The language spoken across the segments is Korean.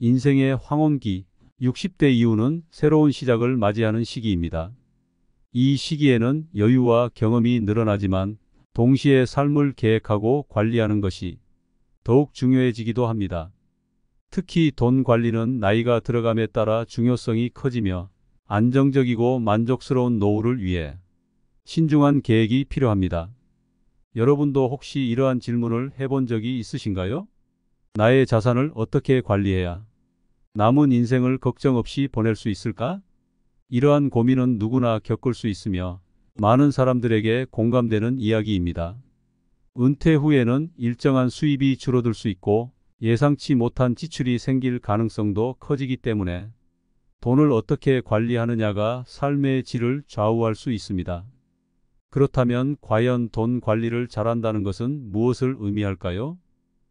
인생의 황혼기, 60대 이후는 새로운 시작을 맞이하는 시기입니다. 이 시기에는 여유와 경험이 늘어나지만 동시에 삶을 계획하고 관리하는 것이 더욱 중요해지기도 합니다. 특히 돈 관리는 나이가 들어감에 따라 중요성이 커지며 안정적이고 만족스러운 노후를 위해 신중한 계획이 필요합니다. 여러분도 혹시 이러한 질문을 해본 적이 있으신가요? 나의 자산을 어떻게 관리해야 남은 인생을 걱정 없이 보낼 수 있을까? 이러한 고민은 누구나 겪을 수 있으며 많은 사람들에게 공감되는 이야기입니다. 은퇴 후에는 일정한 수입이 줄어들 수 있고 예상치 못한 지출이 생길 가능성도 커지기 때문에 돈을 어떻게 관리하느냐가 삶의 질을 좌우할 수 있습니다. 그렇다면 과연 돈 관리를 잘한다는 것은 무엇을 의미할까요?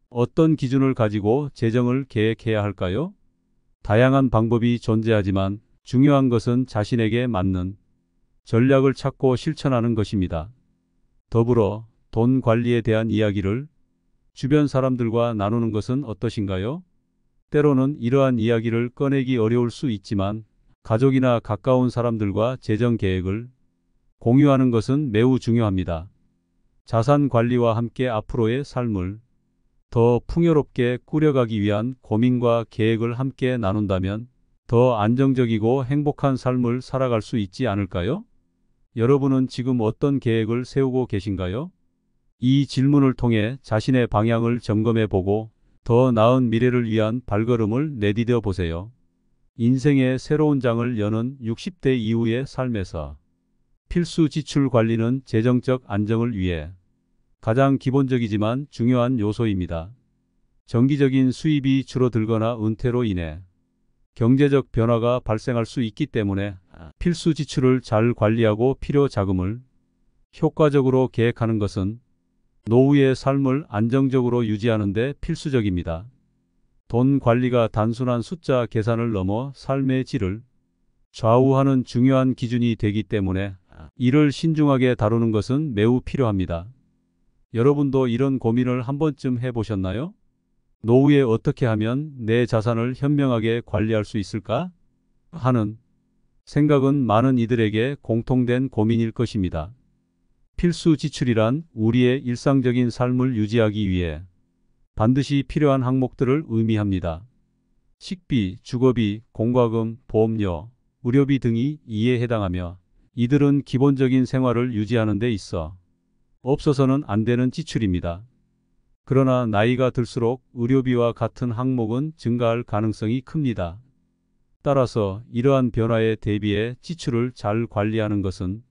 어떤 기준을 가지고 재정을 계획해야 할까요? 다양한 방법이 존재하지만 중요한 것은 자신에게 맞는 전략을 찾고 실천하는 것입니다. 더불어 돈 관리에 대한 이야기를 주변 사람들과 나누는 것은 어떠신가요? 때로는 이러한 이야기를 꺼내기 어려울 수 있지만 가족이나 가까운 사람들과 재정 계획을 공유하는 것은 매우 중요합니다. 자산 관리와 함께 앞으로의 삶을 더 풍요롭게 꾸려가기 위한 고민과 계획을 함께 나눈다면 더 안정적이고 행복한 삶을 살아갈 수 있지 않을까요? 여러분은 지금 어떤 계획을 세우고 계신가요? 이 질문을 통해 자신의 방향을 점검해 보고 더 나은 미래를 위한 발걸음을 내디뎌 보세요. 인생의 새로운 장을 여는 60대 이후의 삶에서 필수 지출 관리는 재정적 안정을 위해 가장 기본적이지만 중요한 요소입니다. 정기적인 수입이 줄어들거나 은퇴로 인해 경제적 변화가 발생할 수 있기 때문에 필수 지출을 잘 관리하고 필요 자금을 효과적으로 계획하는 것은 노후의 삶을 안정적으로 유지하는 데 필수적입니다. 돈 관리가 단순한 숫자 계산을 넘어 삶의 질을 좌우하는 중요한 기준이 되기 때문에 이를 신중하게 다루는 것은 매우 필요합니다. 여러분도 이런 고민을 한 번쯤 해보셨나요? 노후에 어떻게 하면 내 자산을 현명하게 관리할 수 있을까? 하는 생각은 많은 이들에게 공통된 고민일 것입니다. 필수 지출이란 우리의 일상적인 삶을 유지하기 위해 반드시 필요한 항목들을 의미합니다. 식비, 주거비, 공과금, 보험료, 의료비 등이 이에 해당하며 이들은 기본적인 생활을 유지하는 데 있어 없어서는 안 되는 지출입니다. 그러나 나이가 들수록 의료비와 같은 항목은 증가할 가능성이 큽니다. 따라서 이러한 변화에 대비해 지출을 잘 관리하는 것은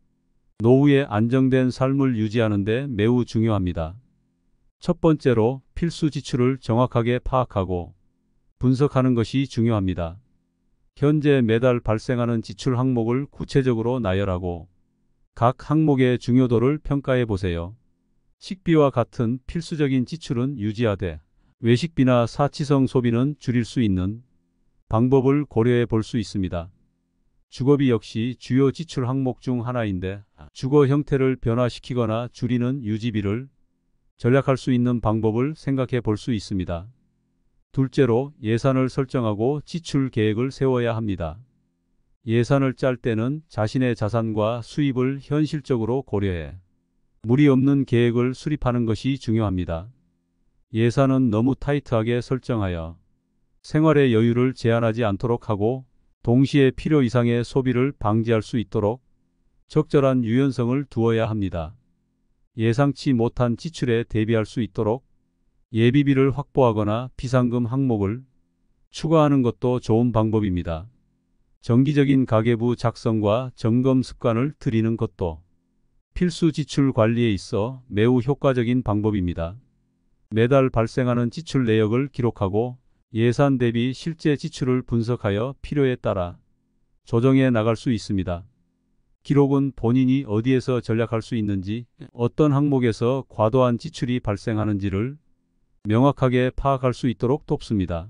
노후에 안정된 삶을 유지하는 데 매우 중요합니다. 첫 번째로 필수 지출을 정확하게 파악하고 분석하는 것이 중요합니다. 현재 매달 발생하는 지출 항목을 구체적으로 나열하고 각 항목의 중요도를 평가해 보세요. 식비와 같은 필수적인 지출은 유지하되 외식비나 사치성 소비는 줄일 수 있는 방법을 고려해 볼 수 있습니다. 주거비 역시 주요 지출 항목 중 하나인데 주거 형태를 변화시키거나 줄이는 유지비를 절약할 수 있는 방법을 생각해 볼 수 있습니다. 둘째로 예산을 설정하고 지출 계획을 세워야 합니다. 예산을 짤 때는 자신의 자산과 수입을 현실적으로 고려해 무리 없는 계획을 수립하는 것이 중요합니다. 예산은 너무 타이트하게 설정하여 생활의 여유를 제한하지 않도록 하고 동시에 필요 이상의 소비를 방지할 수 있도록 적절한 유연성을 두어야 합니다. 예상치 못한 지출에 대비할 수 있도록 예비비를 확보하거나 비상금 항목을 추가하는 것도 좋은 방법입니다. 정기적인 가계부 작성과 점검 습관을 들이는 것도 필수 지출 관리에 있어 매우 효과적인 방법입니다. 매달 발생하는 지출 내역을 기록하고 예산 대비 실제 지출을 분석하여 필요에 따라 조정해 나갈 수 있습니다. 기록은 본인이 어디에서 절약할 수 있는지, 어떤 항목에서 과도한 지출이 발생하는지를 명확하게 파악할 수 있도록 돕습니다.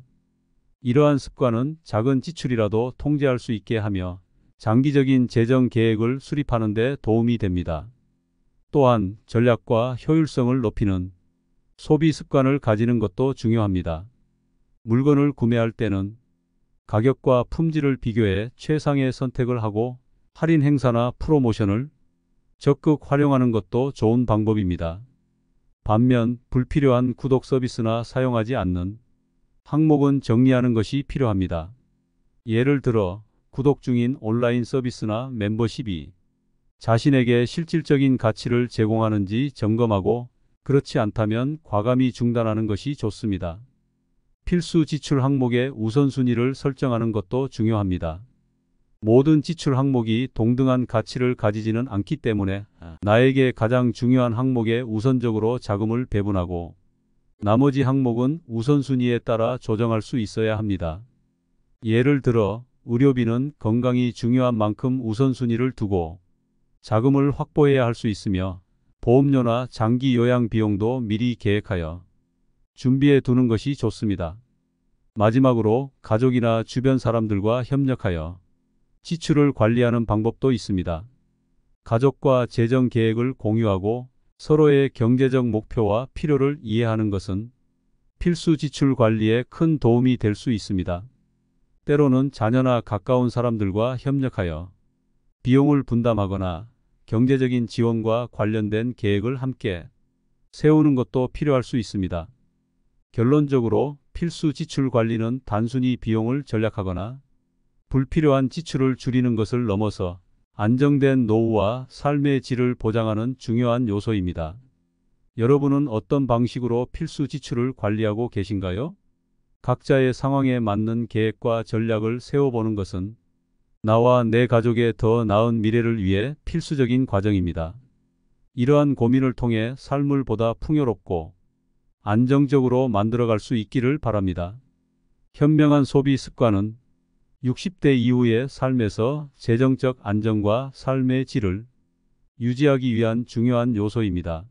이러한 습관은 작은 지출이라도 통제할 수 있게 하며 장기적인 재정 계획을 수립하는 데 도움이 됩니다. 또한 전략과 효율성을 높이는 소비 습관을 가지는 것도 중요합니다. 물건을 구매할 때는 가격과 품질을 비교해 최상의 선택을 하고 할인 행사나 프로모션을 적극 활용하는 것도 좋은 방법입니다. 반면 불필요한 구독 서비스나 사용하지 않는 항목은 정리하는 것이 필요합니다. 예를 들어 구독 중인 온라인 서비스나 멤버십이 자신에게 실질적인 가치를 제공하는지 점검하고 그렇지 않다면 과감히 중단하는 것이 좋습니다. 필수 지출 항목의 우선순위를 설정하는 것도 중요합니다. 모든 지출 항목이 동등한 가치를 가지지는 않기 때문에 나에게 가장 중요한 항목에 우선적으로 자금을 배분하고 나머지 항목은 우선순위에 따라 조정할 수 있어야 합니다. 예를 들어 의료비는 건강이 중요한 만큼 우선순위를 두고 자금을 확보해야 할 수 있으며 보험료나 장기 요양 비용도 미리 계획하여 준비해 두는 것이 좋습니다. 마지막으로 가족이나 주변 사람들과 협력하여 지출을 관리하는 방법도 있습니다. 가족과 재정 계획을 공유하고 서로의 경제적 목표와 필요를 이해하는 것은 필수 지출 관리에 큰 도움이 될 수 있습니다. 때로는 자녀나 가까운 사람들과 협력하여 비용을 분담하거나 경제적인 지원과 관련된 계획을 함께 세우는 것도 필요할 수 있습니다. 결론적으로 필수 지출 관리는 단순히 비용을 절약하거나 불필요한 지출을 줄이는 것을 넘어서 안정된 노후와 삶의 질을 보장하는 중요한 요소입니다. 여러분은 어떤 방식으로 필수 지출을 관리하고 계신가요? 각자의 상황에 맞는 계획과 전략을 세워보는 것은 나와 내 가족의 더 나은 미래를 위해 필수적인 과정입니다. 이러한 고민을 통해 삶을 보다 풍요롭고 안정적으로 만들어갈 수 있기를 바랍니다. 현명한 소비 습관은 60대 이후의 삶에서 재정적 안정과 삶의 질을 유지하기 위한 중요한 요소입니다.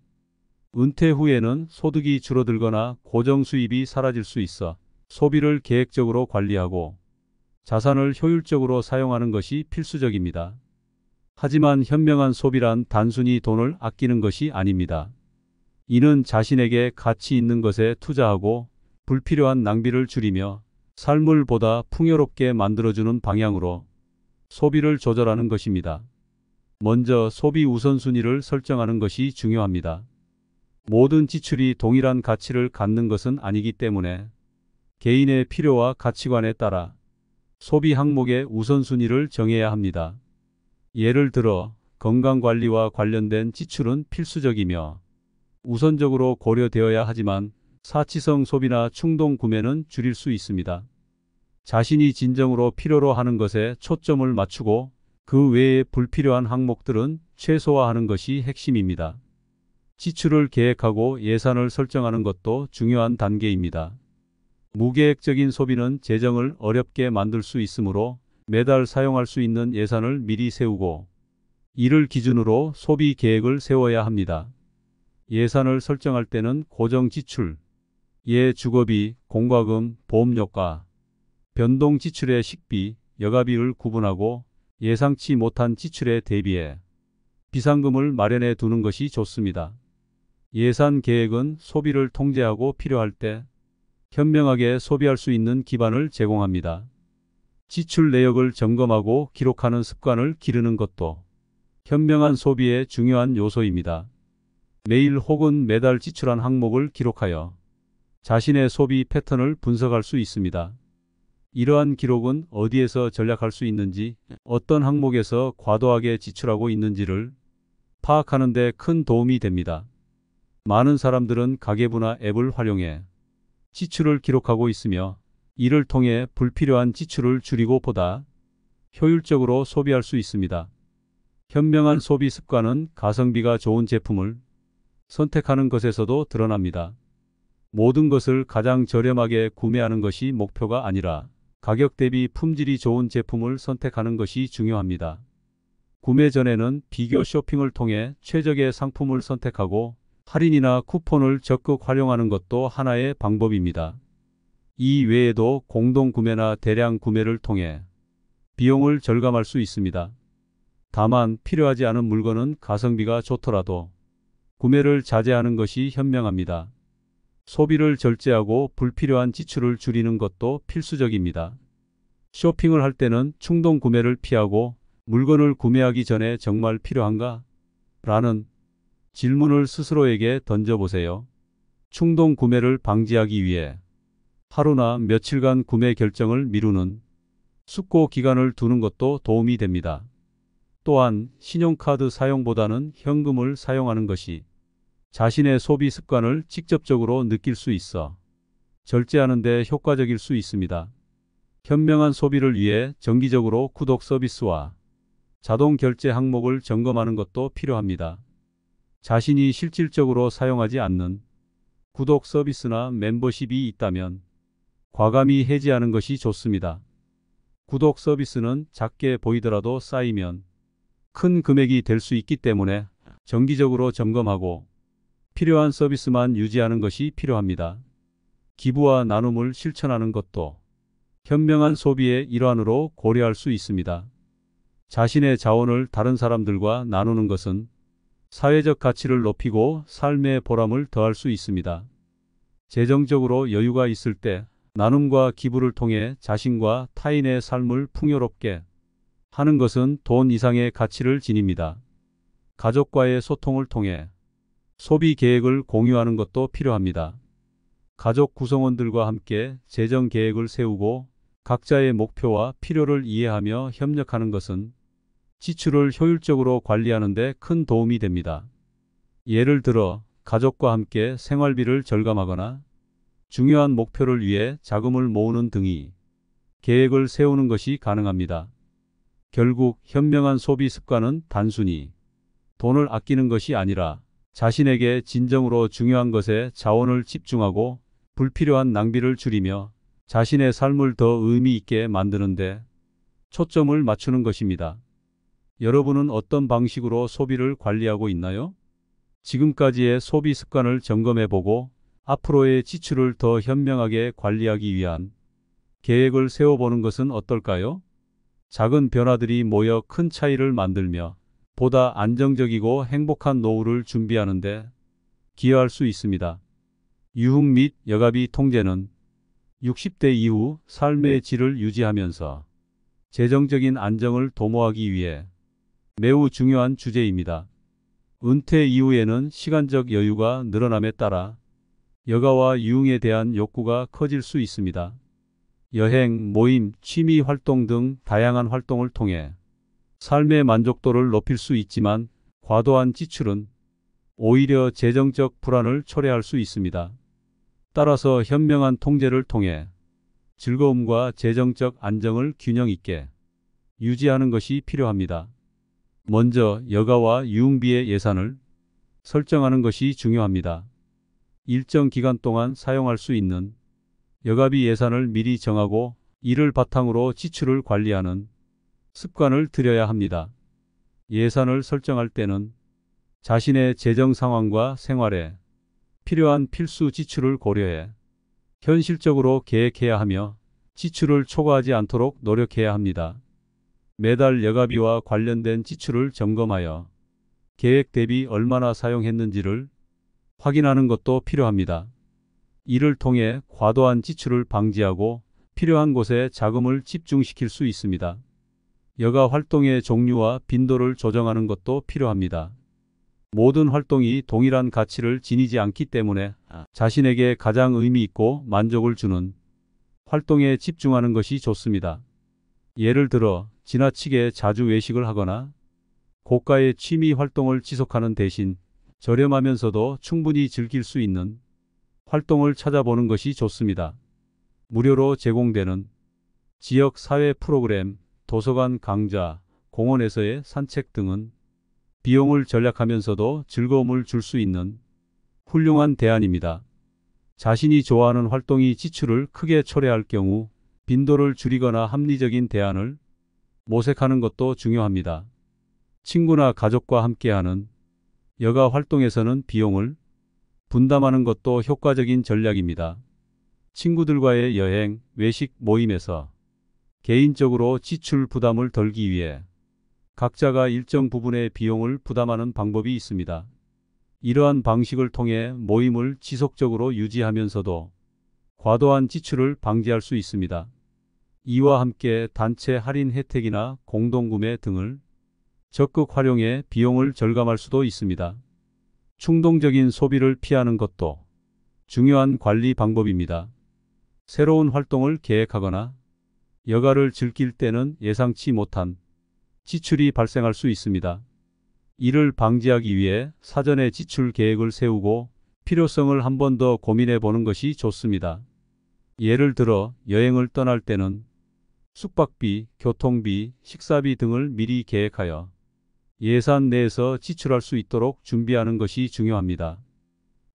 은퇴 후에는 소득이 줄어들거나 고정 수입이 사라질 수 있어 소비를 계획적으로 관리하고 자산을 효율적으로 사용하는 것이 필수적입니다. 하지만 현명한 소비란 단순히 돈을 아끼는 것이 아닙니다. 이는 자신에게 가치 있는 것에 투자하고 불필요한 낭비를 줄이며 삶을 보다 풍요롭게 만들어주는 방향으로 소비를 조절하는 것입니다. 먼저 소비 우선순위를 설정하는 것이 중요합니다. 모든 지출이 동일한 가치를 갖는 것은 아니기 때문에 개인의 필요와 가치관에 따라 소비 항목의 우선순위를 정해야 합니다. 예를 들어 건강관리와 관련된 지출은 필수적이며 우선적으로 고려되어야 하지만 사치성 소비나 충동 구매는 줄일 수 있습니다. 자신이 진정으로 필요로 하는 것에 초점을 맞추고 그 외의 불필요한 항목들은 최소화하는 것이 핵심입니다. 지출을 계획하고 예산을 설정하는 것도 중요한 단계입니다. 무계획적인 소비는 재정을 어렵게 만들 수 있으므로 매달 사용할 수 있는 예산을 미리 세우고 이를 기준으로 소비 계획을 세워야 합니다. 예산을 설정할 때는 고정 지출, 예 주거비, 공과금, 보험료가, 변동 지출의 식비, 여가비를 구분하고 예상치 못한 지출에 대비해 비상금을 마련해 두는 것이 좋습니다. 예산 계획은 소비를 통제하고 필요할 때 현명하게 소비할 수 있는 기반을 제공합니다. 지출 내역을 점검하고 기록하는 습관을 기르는 것도 현명한 소비의 중요한 요소입니다. 매일 혹은 매달 지출한 항목을 기록하여 자신의 소비 패턴을 분석할 수 있습니다. 이러한 기록은 어디에서 절약할 수 있는지, 어떤 항목에서 과도하게 지출하고 있는지를 파악하는 데 큰 도움이 됩니다. 많은 사람들은 가계부나 앱을 활용해 지출을 기록하고 있으며 이를 통해 불필요한 지출을 줄이고 보다 효율적으로 소비할 수 있습니다. 현명한 소비 습관은 가성비가 좋은 제품을 선택하는 것에서도 드러납니다. 모든 것을 가장 저렴하게 구매하는 것이 목표가 아니라 가격 대비 품질이 좋은 제품을 선택하는 것이 중요합니다. 구매 전에는 비교 쇼핑을 통해 최적의 상품을 선택하고 할인이나 쿠폰을 적극 활용하는 것도 하나의 방법입니다. 이 외에도 공동 구매나 대량 구매를 통해 비용을 절감할 수 있습니다. 다만 필요하지 않은 물건은 가성비가 좋더라도 구매를 자제하는 것이 현명합니다. 소비를 절제하고 불필요한 지출을 줄이는 것도 필수적입니다. 쇼핑을 할 때는 충동 구매를 피하고 물건을 구매하기 전에 정말 필요한가? 라는 질문을 스스로에게 던져보세요. 충동 구매를 방지하기 위해 하루나 며칠간 구매 결정을 미루는 숙고 기간을 두는 것도 도움이 됩니다. 또한 신용카드 사용보다는 현금을 사용하는 것이 자신의 소비 습관을 직접적으로 느낄 수 있어 절제하는 데 효과적일 수 있습니다. 현명한 소비를 위해 정기적으로 구독 서비스와 자동 결제 항목을 점검하는 것도 필요합니다. 자신이 실질적으로 사용하지 않는 구독 서비스나 멤버십이 있다면 과감히 해지하는 것이 좋습니다. 구독 서비스는 작게 보이더라도 쌓이면 큰 금액이 될 수 있기 때문에 정기적으로 점검하고 필요한 서비스만 유지하는 것이 필요합니다. 기부와 나눔을 실천하는 것도 현명한 소비의 일환으로 고려할 수 있습니다. 자신의 자원을 다른 사람들과 나누는 것은 사회적 가치를 높이고 삶의 보람을 더할 수 있습니다. 재정적으로 여유가 있을 때 나눔과 기부를 통해 자신과 타인의 삶을 풍요롭게 하는 것은 돈 이상의 가치를 지닙니다. 가족과의 소통을 통해 소비 계획을 공유하는 것도 필요합니다. 가족 구성원들과 함께 재정 계획을 세우고 각자의 목표와 필요를 이해하며 협력하는 것은 지출을 효율적으로 관리하는 데 큰 도움이 됩니다. 예를 들어 가족과 함께 생활비를 절감하거나 중요한 목표를 위해 자금을 모으는 등의 계획을 세우는 것이 가능합니다. 결국 현명한 소비 습관은 단순히 돈을 아끼는 것이 아니라 자신에게 진정으로 중요한 것에 자원을 집중하고 불필요한 낭비를 줄이며 자신의 삶을 더 의미 있게 만드는데 초점을 맞추는 것입니다. 여러분은 어떤 방식으로 소비를 관리하고 있나요? 지금까지의 소비 습관을 점검해보고 앞으로의 지출을 더 현명하게 관리하기 위한 계획을 세워보는 것은 어떨까요? 작은 변화들이 모여 큰 차이를 만들며 보다 안정적이고 행복한 노후를 준비하는데 기여할 수 있습니다. 유흥 및 여가비 통제는 60대 이후 삶의 질을 유지하면서 재정적인 안정을 도모하기 위해 매우 중요한 주제입니다. 은퇴 이후에는 시간적 여유가 늘어남에 따라 여가와 유흥에 대한 욕구가 커질 수 있습니다. 여행, 모임, 취미 활동 등 다양한 활동을 통해 삶의 만족도를 높일 수 있지만 과도한 지출은 오히려 재정적 불안을 초래할 수 있습니다. 따라서 현명한 통제를 통해 즐거움과 재정적 안정을 균형 있게 유지하는 것이 필요합니다. 먼저 여가와 유흥비의 예산을 설정하는 것이 중요합니다. 일정 기간 동안 사용할 수 있는 여가비 예산을 미리 정하고 이를 바탕으로 지출을 관리하는 습관을 들여야 합니다. 예산을 설정할 때는 자신의 재정 상황과 생활에 필요한 필수 지출을 고려해 현실적으로 계획해야 하며 지출을 초과하지 않도록 노력해야 합니다. 매달 여가비와 관련된 지출을 점검하여 계획 대비 얼마나 사용했는지를 확인하는 것도 필요합니다. 이를 통해 과도한 지출을 방지하고 필요한 곳에 자금을 집중시킬 수 있습니다. 여가 활동의 종류와 빈도를 조정하는 것도 필요합니다. 모든 활동이 동일한 가치를 지니지 않기 때문에 자신에게 가장 의미 있고 만족을 주는 활동에 집중하는 것이 좋습니다. 예를 들어 지나치게 자주 외식을 하거나 고가의 취미 활동을 지속하는 대신 저렴하면서도 충분히 즐길 수 있는 활동을 찾아보는 것이 좋습니다. 무료로 제공되는 지역 사회 프로그램, 도서관 강좌, 공원에서의 산책 등은 비용을 절약하면서도 즐거움을 줄 수 있는 훌륭한 대안입니다. 자신이 좋아하는 활동이 지출을 크게 초래할 경우 빈도를 줄이거나 합리적인 대안을 모색하는 것도 중요합니다. 친구나 가족과 함께하는 여가 활동에서는 비용을 분담하는 것도 효과적인 전략입니다. 친구들과의 여행, 외식, 모임에서 개인적으로 지출 부담을 덜기 위해 각자가 일정 부분의 비용을 부담하는 방법이 있습니다. 이러한 방식을 통해 모임을 지속적으로 유지하면서도 과도한 지출을 방지할 수 있습니다. 이와 함께 단체 할인 혜택이나 공동구매 등을 적극 활용해 비용을 절감할 수도 있습니다. 충동적인 소비를 피하는 것도 중요한 관리 방법입니다. 새로운 활동을 계획하거나 여가를 즐길 때는 예상치 못한 지출이 발생할 수 있습니다. 이를 방지하기 위해 사전에 지출 계획을 세우고 필요성을 한 번 더 고민해 보는 것이 좋습니다. 예를 들어 여행을 떠날 때는 숙박비, 교통비, 식사비 등을 미리 계획하여 예산 내에서 지출할 수 있도록 준비하는 것이 중요합니다.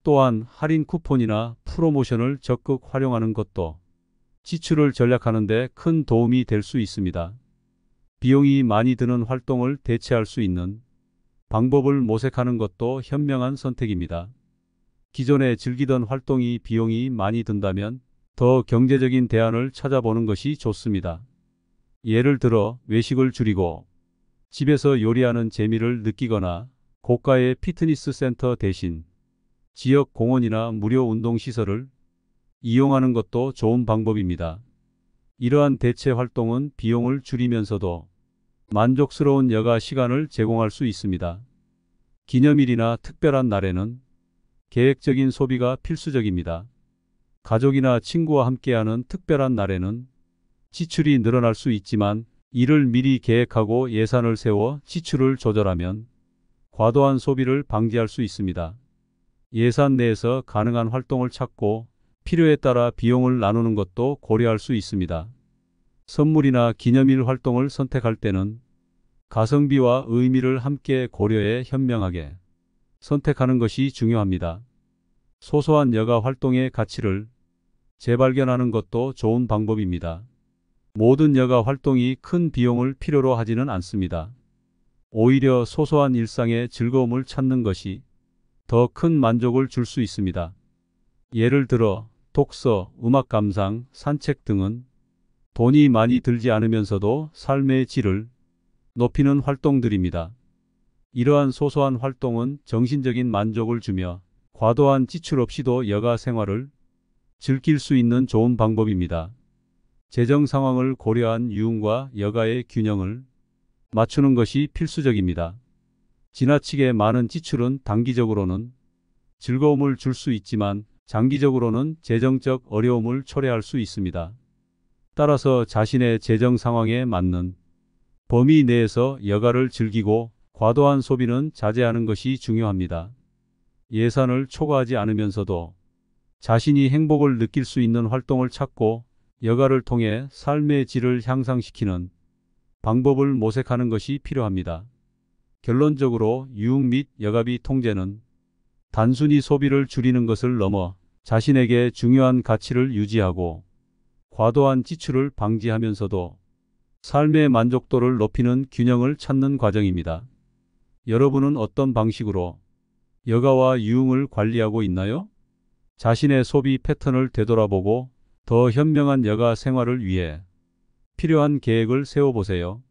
또한 할인 쿠폰이나 프로모션을 적극 활용하는 것도 지출을 절약하는 데 큰 도움이 될 수 있습니다. 비용이 많이 드는 활동을 대체할 수 있는 방법을 모색하는 것도 현명한 선택입니다. 기존에 즐기던 활동이 비용이 많이 든다면 더 경제적인 대안을 찾아보는 것이 좋습니다. 예를 들어 외식을 줄이고 집에서 요리하는 재미를 느끼거나 고가의 피트니스 센터 대신 지역 공원이나 무료 운동시설을 이용하는 것도 좋은 방법입니다. 이러한 대체 활동은 비용을 줄이면서도 만족스러운 여가 시간을 제공할 수 있습니다. 기념일이나 특별한 날에는 계획적인 소비가 필수적입니다. 가족이나 친구와 함께하는 특별한 날에는 지출이 늘어날 수 있지만 이를 미리 계획하고 예산을 세워 지출을 조절하면 과도한 소비를 방지할 수 있습니다. 예산 내에서 가능한 활동을 찾고 필요에 따라 비용을 나누는 것도 고려할 수 있습니다. 선물이나 기념일 활동을 선택할 때는 가성비와 의미를 함께 고려해 현명하게 선택하는 것이 중요합니다. 소소한 여가 활동의 가치를 재발견하는 것도 좋은 방법입니다. 모든 여가 활동이 큰 비용을 필요로 하지는 않습니다. 오히려 소소한 일상의 즐거움을 찾는 것이 더 큰 만족을 줄 수 있습니다. 예를 들어 독서, 음악 감상, 산책 등은 돈이 많이 들지 않으면서도 삶의 질을 높이는 활동들입니다. 이러한 소소한 활동은 정신적인 만족을 주며 과도한 지출 없이도 여가 생활을 즐길 수 있는 좋은 방법입니다. 재정 상황을 고려한 유흥과 여가의 균형을 맞추는 것이 필수적입니다. 지나치게 많은 지출은 단기적으로는 즐거움을 줄 수 있지만 장기적으로는 재정적 어려움을 초래할 수 있습니다. 따라서 자신의 재정 상황에 맞는 범위 내에서 여가를 즐기고 과도한 소비는 자제하는 것이 중요합니다. 예산을 초과하지 않으면서도 자신이 행복을 느낄 수 있는 활동을 찾고 여가를 통해 삶의 질을 향상시키는 방법을 모색하는 것이 필요합니다. 결론적으로 유흥 및 여가비 통제는 단순히 소비를 줄이는 것을 넘어 자신에게 중요한 가치를 유지하고 과도한 지출을 방지하면서도 삶의 만족도를 높이는 균형을 찾는 과정입니다. 여러분은 어떤 방식으로 여가와 유흥을 관리하고 있나요? 자신의 소비 패턴을 되돌아보고 더 현명한 여가 생활을 위해 필요한 계획을 세워보세요.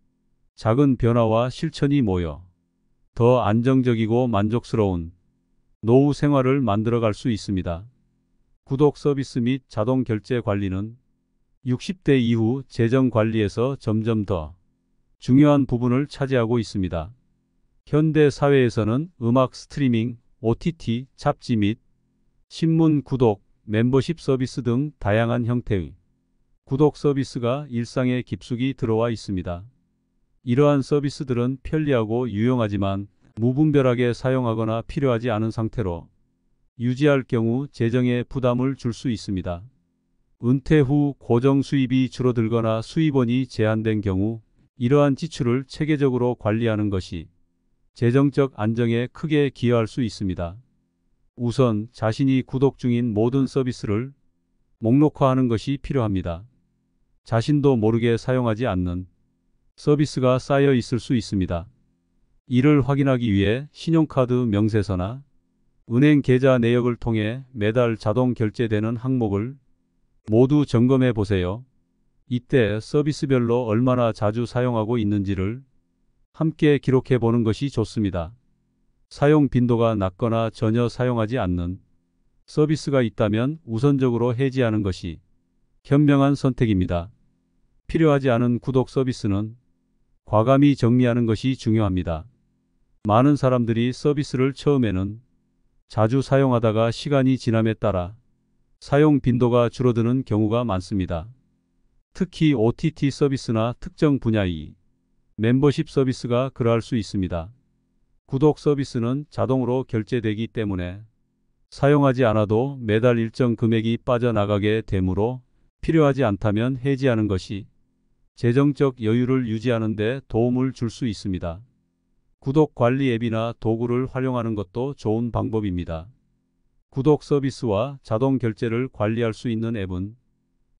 작은 변화와 실천이 모여 더 안정적이고 만족스러운 노후 생활을 만들어갈 수 있습니다. 구독 서비스 및 자동 결제 관리는 60대 이후 재정 관리에서 점점 더 중요한 부분을 차지하고 있습니다. 현대 사회에서는 음악 스트리밍, OTT, 잡지 및 신문 구독, 멤버십 서비스 등 다양한 형태의 구독 서비스가 일상에 깊숙이 들어와 있습니다. 이러한 서비스들은 편리하고 유용하지만 무분별하게 사용하거나 필요하지 않은 상태로 유지할 경우 재정에 부담을 줄 수 있습니다. 은퇴 후 고정 수입이 줄어들거나 수입원이 제한된 경우 이러한 지출을 체계적으로 관리하는 것이 재정적 안정에 크게 기여할 수 있습니다. 우선 자신이 구독 중인 모든 서비스를 목록화하는 것이 필요합니다. 자신도 모르게 사용하지 않는 서비스가 쌓여 있을 수 있습니다. 이를 확인하기 위해 신용카드 명세서나 은행 계좌 내역을 통해 매달 자동 결제되는 항목을 모두 점검해 보세요. 이때 서비스별로 얼마나 자주 사용하고 있는지를 함께 기록해 보는 것이 좋습니다. 사용 빈도가 낮거나 전혀 사용하지 않는 서비스가 있다면 우선적으로 해지하는 것이 현명한 선택입니다. 필요하지 않은 구독 서비스는 과감히 정리하는 것이 중요합니다. 많은 사람들이 서비스를 처음에는 자주 사용하다가 시간이 지남에 따라 사용 빈도가 줄어드는 경우가 많습니다. 특히 OTT 서비스나 특정 분야의 멤버십 서비스가 그러할 수 있습니다. 구독 서비스는 자동으로 결제되기 때문에 사용하지 않아도 매달 일정 금액이 빠져나가게 되므로 필요하지 않다면 해지하는 것이 재정적 여유를 유지하는 데 도움을 줄 수 있습니다. 구독 관리 앱이나 도구를 활용하는 것도 좋은 방법입니다. 구독 서비스와 자동 결제를 관리할 수 있는 앱은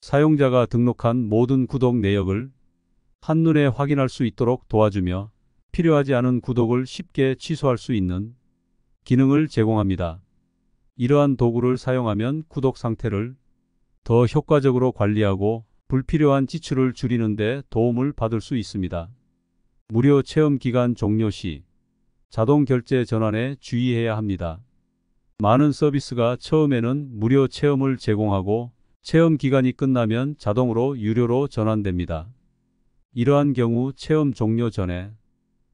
사용자가 등록한 모든 구독 내역을 한눈에 확인할 수 있도록 도와주며 필요하지 않은 구독을 쉽게 취소할 수 있는 기능을 제공합니다. 이러한 도구를 사용하면 구독 상태를 더 효과적으로 관리하고 불필요한 지출을 줄이는 데 도움을 받을 수 있습니다. 무료 체험 기간 종료 시 자동 결제 전환에 주의해야 합니다. 많은 서비스가 처음에는 무료 체험을 제공하고 체험 기간이 끝나면 자동으로 유료로 전환됩니다. 이러한 경우 체험 종료 전에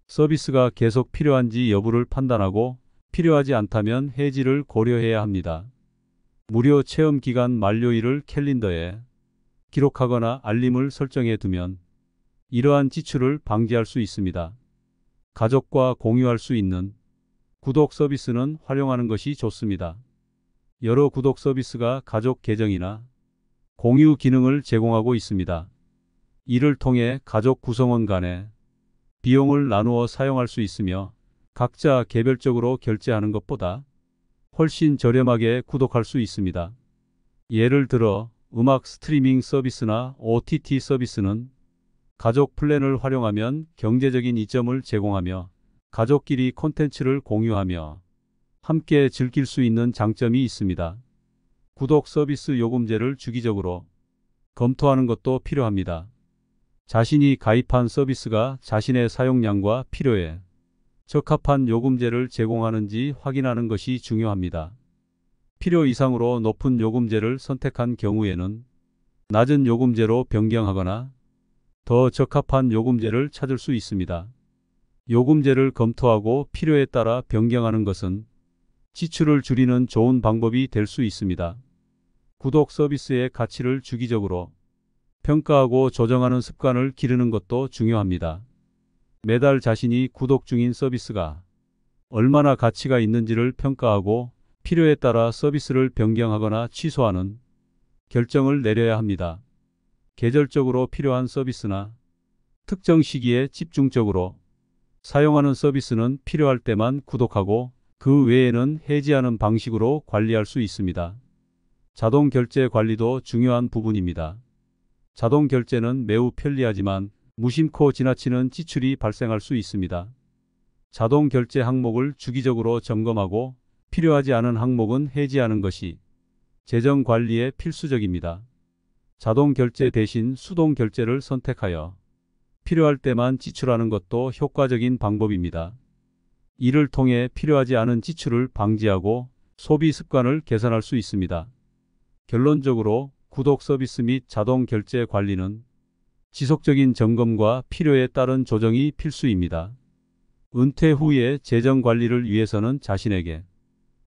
서비스가 계속 필요한지 여부를 판단하고 필요하지 않다면 해지를 고려해야 합니다. 무료 체험 기간 만료일을 캘린더에 기록하거나 알림을 설정해 두면 이러한 지출을 방지할 수 있습니다. 가족과 공유할 수 있는 구독 서비스는 활용하는 것이 좋습니다. 여러 구독 서비스가 가족 계정이나 공유 기능을 제공하고 있습니다. 이를 통해 가족 구성원 간에 비용을 나누어 사용할 수 있으며 각자 개별적으로 결제하는 것보다 훨씬 저렴하게 구독할 수 있습니다. 예를 들어 음악 스트리밍 서비스나 OTT 서비스는 가족 플랜을 활용하면 경제적인 이점을 제공하며 가족끼리 콘텐츠를 공유하며 함께 즐길 수 있는 장점이 있습니다. 구독 서비스 요금제를 주기적으로 검토하는 것도 필요합니다. 자신이 가입한 서비스가 자신의 사용량과 필요에 적합한 요금제를 제공하는지 확인하는 것이 중요합니다. 필요 이상으로 높은 요금제를 선택한 경우에는 낮은 요금제로 변경하거나 더 적합한 요금제를 찾을 수 있습니다. 요금제를 검토하고 필요에 따라 변경하는 것은 지출을 줄이는 좋은 방법이 될 수 있습니다. 구독 서비스의 가치를 주기적으로 평가하고 조정하는 습관을 기르는 것도 중요합니다. 매달 자신이 구독 중인 서비스가 얼마나 가치가 있는지를 평가하고 필요에 따라 서비스를 변경하거나 취소하는 결정을 내려야 합니다. 계절적으로 필요한 서비스나 특정 시기에 집중적으로 사용하는 서비스는 필요할 때만 구독하고 그 외에는 해지하는 방식으로 관리할 수 있습니다. 자동 결제 관리도 중요한 부분입니다. 자동 결제는 매우 편리하지만 무심코 지나치는 지출이 발생할 수 있습니다. 자동 결제 항목을 주기적으로 점검하고 필요하지 않은 항목은 해지하는 것이 재정 관리에 필수적입니다. 자동 결제 대신 수동 결제를 선택하여 필요할 때만 지출하는 것도 효과적인 방법입니다. 이를 통해 필요하지 않은 지출을 방지하고 소비 습관을 개선할 수 있습니다. 결론적으로 구독 서비스 및 자동 결제 관리는 지속적인 점검과 필요에 따른 조정이 필수입니다. 은퇴 후의 재정 관리를 위해서는 자신에게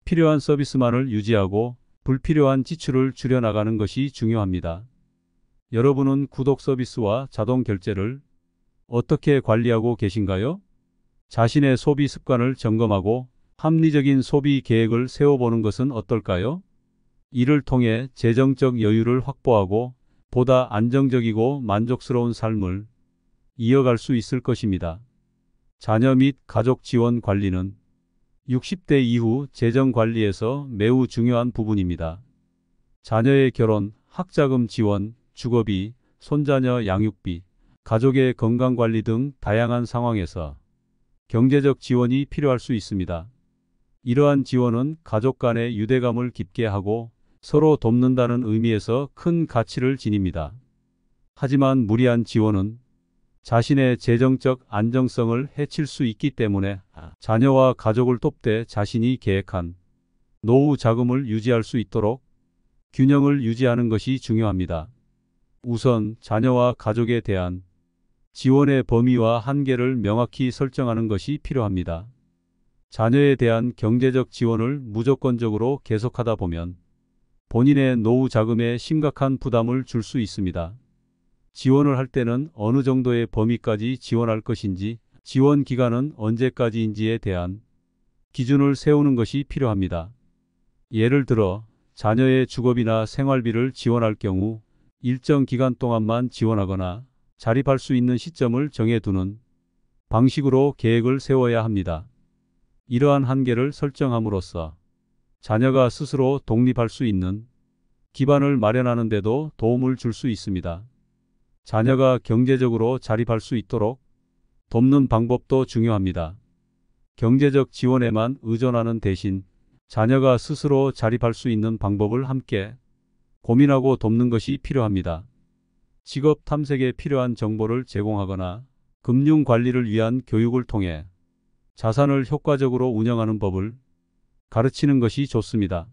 필요한 서비스만을 유지하고 불필요한 지출을 줄여나가는 것이 중요합니다. 여러분은 구독 서비스와 자동 결제를 어떻게 관리하고 계신가요? 자신의 소비 습관을 점검하고 합리적인 소비 계획을 세워보는 것은 어떨까요? 이를 통해 재정적 여유를 확보하고 보다 안정적이고 만족스러운 삶을 이어갈 수 있을 것입니다. 자녀 및 가족 지원 관리는 60대 이후 재정 관리에서 매우 중요한 부분입니다. 자녀의 결혼, 학자금 지원, 주거비, 손자녀 양육비, 가족의 건강관리 등 다양한 상황에서 경제적 지원이 필요할 수 있습니다. 이러한 지원은 가족 간의 유대감을 깊게 하고 서로 돕는다는 의미에서 큰 가치를 지닙니다. 하지만 무리한 지원은 자신의 재정적 안정성을 해칠 수 있기 때문에 자녀와 가족을 돕되 자신이 계획한 노후 자금을 유지할 수 있도록 균형을 유지하는 것이 중요합니다. 우선 자녀와 가족에 대한 지원의 범위와 한계를 명확히 설정하는 것이 필요합니다. 자녀에 대한 경제적 지원을 무조건적으로 계속하다 보면 본인의 노후 자금에 심각한 부담을 줄 수 있습니다. 지원을 할 때는 어느 정도의 범위까지 지원할 것인지, 지원 기간은 언제까지인지에 대한 기준을 세우는 것이 필요합니다. 예를 들어 자녀의 주거비나 생활비를 지원할 경우 일정 기간 동안만 지원하거나 자립할 수 있는 시점을 정해두는 방식으로 계획을 세워야 합니다. 이러한 한계를 설정함으로써 자녀가 스스로 독립할 수 있는 기반을 마련하는 데도 도움을 줄 수 있습니다. 자녀가 경제적으로 자립할 수 있도록 돕는 방법도 중요합니다. 경제적 지원에만 의존하는 대신 자녀가 스스로 자립할 수 있는 방법을 함께 고민하고 돕는 것이 필요합니다. 직업 탐색에 필요한 정보를 제공하거나 금융 관리를 위한 교육을 통해 자산을 효과적으로 운영하는 법을 가르치는 것이 좋습니다.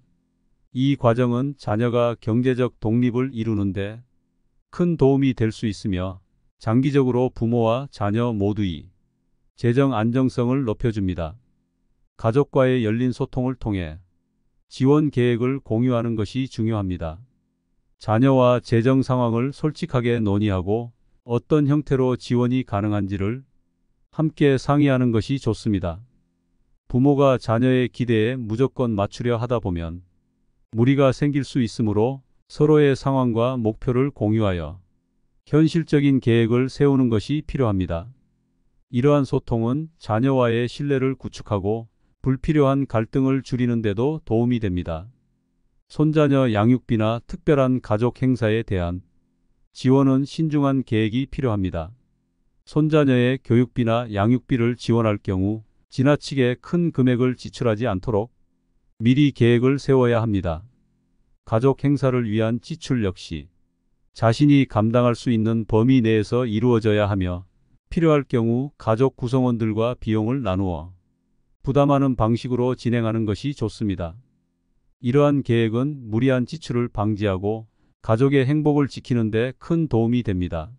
이 과정은 자녀가 경제적 독립을 이루는데 큰 도움이 될 수 있으며 장기적으로 부모와 자녀 모두의 재정 안정성을 높여줍니다. 가족과의 열린 소통을 통해 지원 계획을 공유하는 것이 중요합니다. 자녀와 재정 상황을 솔직하게 논의하고 어떤 형태로 지원이 가능한지를 함께 상의하는 것이 좋습니다. 부모가 자녀의 기대에 무조건 맞추려 하다 보면 무리가 생길 수 있으므로 서로의 상황과 목표를 공유하여 현실적인 계획을 세우는 것이 필요합니다. 이러한 소통은 자녀와의 신뢰를 구축하고 불필요한 갈등을 줄이는 데도 도움이 됩니다. 손자녀 양육비나 특별한 가족 행사에 대한 지원은 신중한 계획이 필요합니다. 손자녀의 교육비나 양육비를 지원할 경우 지나치게 큰 금액을 지출하지 않도록 미리 계획을 세워야 합니다. 가족 행사를 위한 지출 역시 자신이 감당할 수 있는 범위 내에서 이루어져야 하며 필요할 경우 가족 구성원들과 비용을 나누어 부담하는 방식으로 진행하는 것이 좋습니다. 이러한 계획은 무리한 지출을 방지하고 가족의 행복을 지키는 데 큰 도움이 됩니다.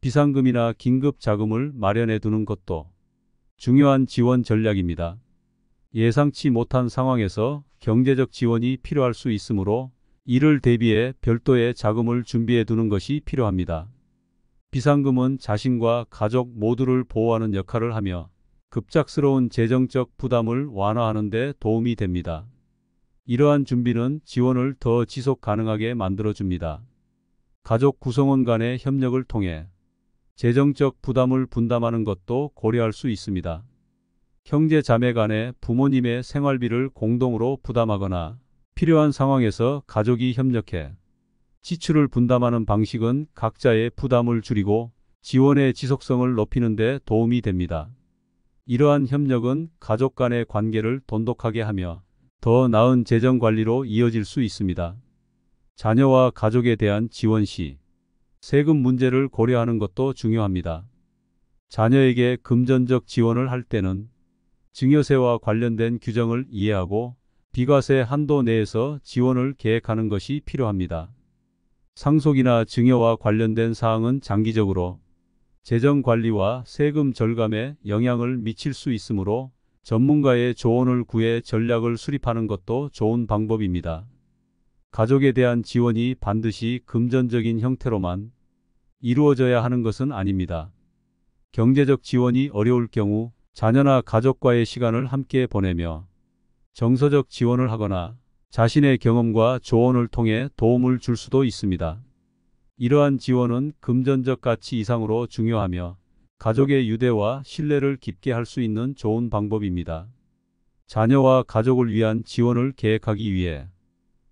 비상금이나 긴급 자금을 마련해 두는 것도 중요한 지원 전략입니다. 예상치 못한 상황에서 경제적 지원이 필요할 수 있으므로 이를 대비해 별도의 자금을 준비해 두는 것이 필요합니다. 비상금은 자신과 가족 모두를 보호하는 역할을 하며 급작스러운 재정적 부담을 완화하는 데 도움이 됩니다. 이러한 준비는 지원을 더 지속 가능하게 만들어줍니다. 가족 구성원 간의 협력을 통해 재정적 부담을 분담하는 것도 고려할 수 있습니다. 형제 자매 간에 부모님의 생활비를 공동으로 부담하거나 필요한 상황에서 가족이 협력해 지출을 분담하는 방식은 각자의 부담을 줄이고 지원의 지속성을 높이는 데 도움이 됩니다. 이러한 협력은 가족 간의 관계를 돈독하게 하며 더 나은 재정 관리로 이어질 수 있습니다. 자녀와 가족에 대한 지원 시 세금 문제를 고려하는 것도 중요합니다. 자녀에게 금전적 지원을 할 때는 증여세와 관련된 규정을 이해하고 비과세 한도 내에서 지원을 계획하는 것이 필요합니다. 상속이나 증여와 관련된 사항은 장기적으로 재정 관리와 세금 절감에 영향을 미칠 수 있으므로 전문가의 조언을 구해 전략을 수립하는 것도 좋은 방법입니다. 가족에 대한 지원이 반드시 금전적인 형태로만 이루어져야 하는 것은 아닙니다. 경제적 지원이 어려울 경우 자녀나 가족과의 시간을 함께 보내며 정서적 지원을 하거나 자신의 경험과 조언을 통해 도움을 줄 수도 있습니다. 이러한 지원은 금전적 가치 이상으로 중요하며 가족의 유대와 신뢰를 깊게 할 수 있는 좋은 방법입니다. 자녀와 가족을 위한 지원을 계획하기 위해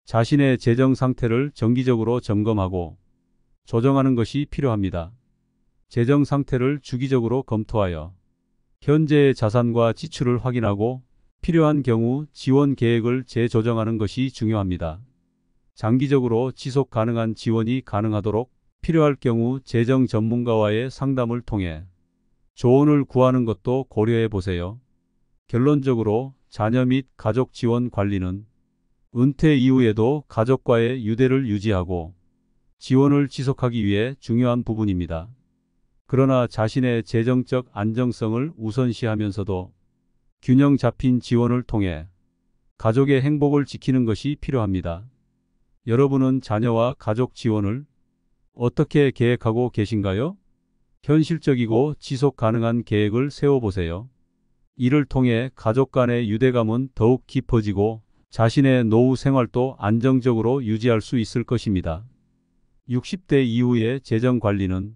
자신의 재정 상태를 정기적으로 점검하고 조정하는 것이 필요합니다. 재정 상태를 주기적으로 검토하여 현재의 자산과 지출을 확인하고 필요한 경우 지원 계획을 재조정하는 것이 중요합니다. 장기적으로 지속 가능한 지원이 가능하도록 필요할 경우 재정 전문가와의 상담을 통해 조언을 구하는 것도 고려해 보세요. 결론적으로 자녀 및 가족 지원 관리는 은퇴 이후에도 가족과의 유대를 유지하고 지원을 지속하기 위해 중요한 부분입니다. 그러나 자신의 재정적 안정성을 우선시하면서도 균형 잡힌 지원을 통해 가족의 행복을 지키는 것이 필요합니다. 여러분은 자녀와 가족 지원을 어떻게 계획하고 계신가요? 현실적이고 지속 가능한 계획을 세워보세요. 이를 통해 가족 간의 유대감은 더욱 깊어지고 자신의 노후 생활도 안정적으로 유지할 수 있을 것입니다. 60대 이후의 재정 관리는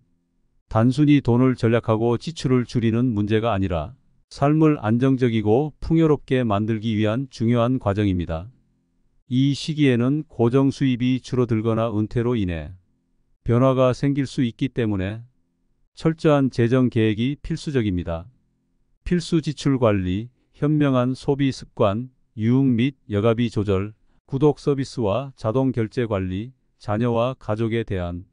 단순히 돈을 절약하고 지출을 줄이는 문제가 아니라 삶을 안정적이고 풍요롭게 만들기 위한 중요한 과정입니다. 이 시기에는 고정 수입이 줄어들거나 은퇴로 인해 변화가 생길 수 있기 때문에 철저한 재정 계획이 필수적입니다. 필수 지출 관리, 현명한 소비 습관, 유흥 및 여가비 조절, 구독 서비스와 자동 결제 관리, 자녀와 가족에 대한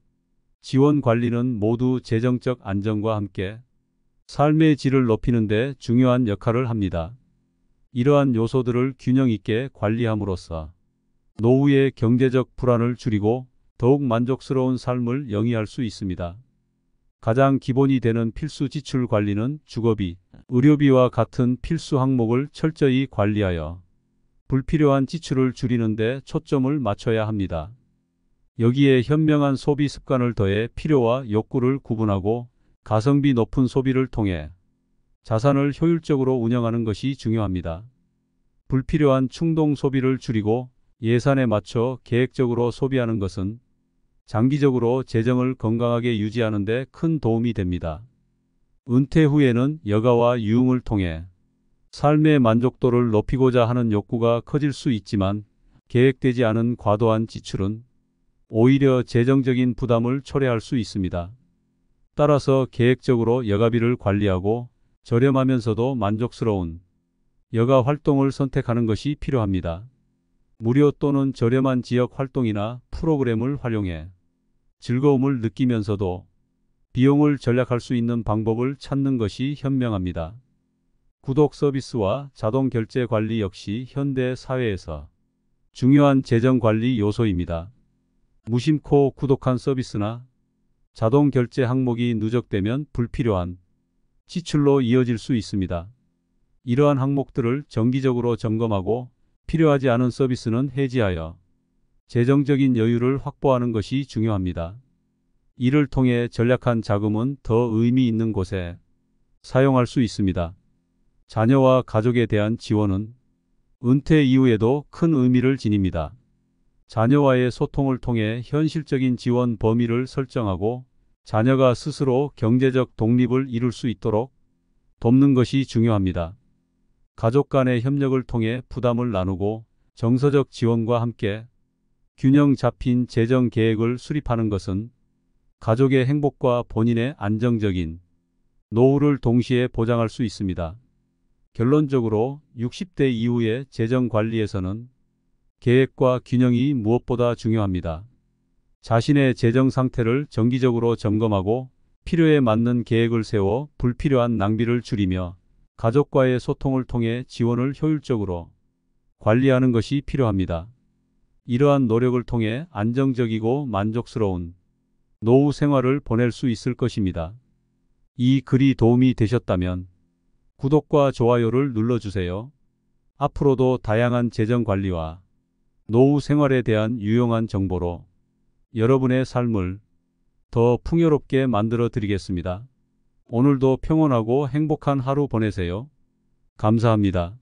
지원 관리는 모두 재정적 안정과 함께 삶의 질을 높이는 데 중요한 역할을 합니다. 이러한 요소들을 균형 있게 관리함으로써 노후의 경제적 불안을 줄이고 더욱 만족스러운 삶을 영위할 수 있습니다. 가장 기본이 되는 필수 지출 관리는 주거비, 의료비와 같은 필수 항목을 철저히 관리하여 불필요한 지출을 줄이는 데 초점을 맞춰야 합니다. 여기에 현명한 소비 습관을 더해 필요와 욕구를 구분하고 가성비 높은 소비를 통해 자산을 효율적으로 운영하는 것이 중요합니다. 불필요한 충동 소비를 줄이고 예산에 맞춰 계획적으로 소비하는 것은 장기적으로 재정을 건강하게 유지하는 데 큰 도움이 됩니다. 은퇴 후에는 여가와 유흥을 통해 삶의 만족도를 높이고자 하는 욕구가 커질 수 있지만 계획되지 않은 과도한 지출은 오히려 재정적인 부담을 초래할 수 있습니다. 따라서 계획적으로 여가비를 관리하고 저렴하면서도 만족스러운 여가 활동을 선택하는 것이 필요합니다. 무료 또는 저렴한 지역 활동이나 프로그램을 활용해 즐거움을 느끼면서도 비용을 절약할 수 있는 방법을 찾는 것이 현명합니다. 구독 서비스와 자동 결제 관리 역시 현대 사회에서 중요한 재정 관리 요소입니다. 무심코 구독한 서비스나 자동 결제 항목이 누적되면 불필요한 지출로 이어질 수 있습니다. 이러한 항목들을 정기적으로 점검하고 필요하지 않은 서비스는 해지하여 재정적인 여유를 확보하는 것이 중요합니다. 이를 통해 절약한 자금은 더 의미 있는 곳에 사용할 수 있습니다. 자녀와 가족에 대한 지원은 은퇴 이후에도 큰 의미를 지닙니다. 자녀와의 소통을 통해 현실적인 지원 범위를 설정하고 자녀가 스스로 경제적 독립을 이룰 수 있도록 돕는 것이 중요합니다. 가족 간의 협력을 통해 부담을 나누고 정서적 지원과 함께 균형 잡힌 재정 계획을 수립하는 것은 가족의 행복과 본인의 안정적인 노후를 동시에 보장할 수 있습니다. 결론적으로 60대 이후의 재정 관리에서는 계획과 균형이 무엇보다 중요합니다. 자신의 재정 상태를 정기적으로 점검하고 필요에 맞는 계획을 세워 불필요한 낭비를 줄이며 가족과의 소통을 통해 지원을 효율적으로 관리하는 것이 필요합니다. 이러한 노력을 통해 안정적이고 만족스러운 노후 생활을 보낼 수 있을 것입니다. 이 글이 도움이 되셨다면 구독과 좋아요를 눌러주세요. 앞으로도 다양한 재정 관리와 노후 생활에 대한 유용한 정보로 여러분의 삶을 더 풍요롭게 만들어 드리겠습니다. 오늘도 평온하고 행복한 하루 보내세요. 감사합니다.